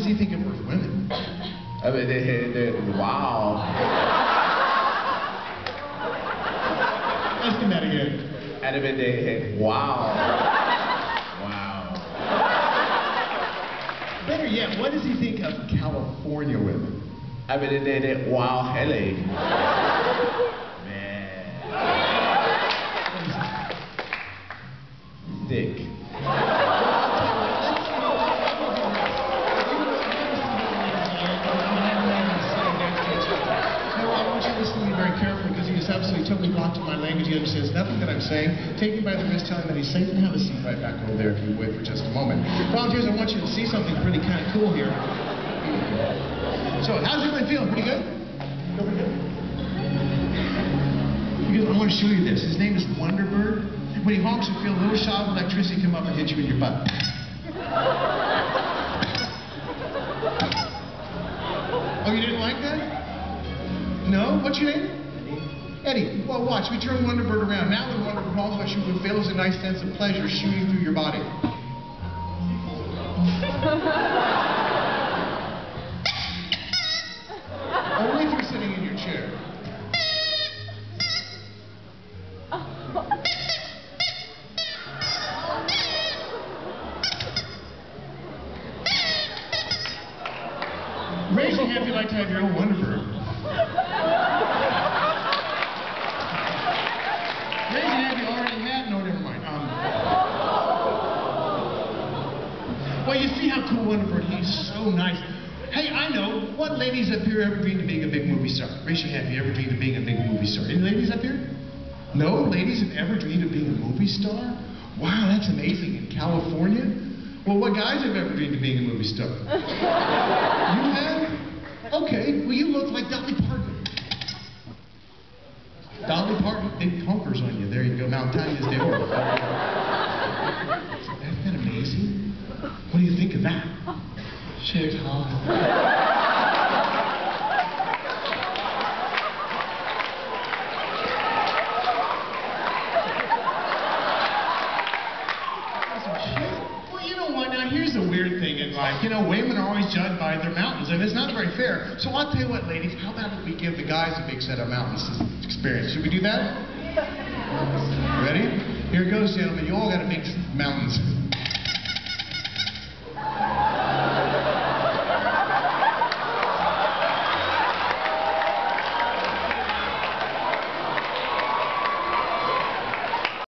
does he think of with women? Wow. Ask him that again. Wow. Better yet, what does he think of California women? Wow, hele. Dick. Listen to me very carefully because he is absolutely totally blocked in my language. He understands nothing that I'm saying. Take him by the wrist, tell him that he's safe, and have a seat right back over there if you would for just a moment. Volunteers, I want you to see something pretty kind of cool here. So, how's everybody feeling? Pretty good? Pretty good? Because I want to show you this. His name is Wonderbird. When he honks, you feel a little shot of electricity come up and hit you in your butt. Oh, you didn't like that? No? What's your name? Eddie. Well, watch. We turn Wonderbird around. Now when Wonderbird honks, what you will feel is a nice sense of pleasure shooting through your body. Only if you're sitting in your chair. Raise your hand if you'd like to have your own Wonderbird. Raise your hand if you already had. No, never mind. Well, you see how cool Wonderbird, he's so nice. Hey, I know. What ladies up here ever dreamed of being a big movie star? Raise your hand if you ever dreamed of being a big movie star. Any ladies up here? No? Ladies have ever dreamed of being a movie star? Wow, that's amazing. In California? Well, what guys have ever dreamed of being a movie star? You have? Okay, well, you look like Dolly Parton. Dolly Parton, big honkers on you. There you go. Now I'm telling you this, they were. Isn't that amazing? What do you think of that? Shit, huh? Here's a weird thing in life. You know, women are always judged by their mountains, and it's not very fair. So I'll tell you what, ladies, how about if we give the guys a big set of mountains experience? Should we do that? Ready? Here it goes, gentlemen. You all got to make mountains.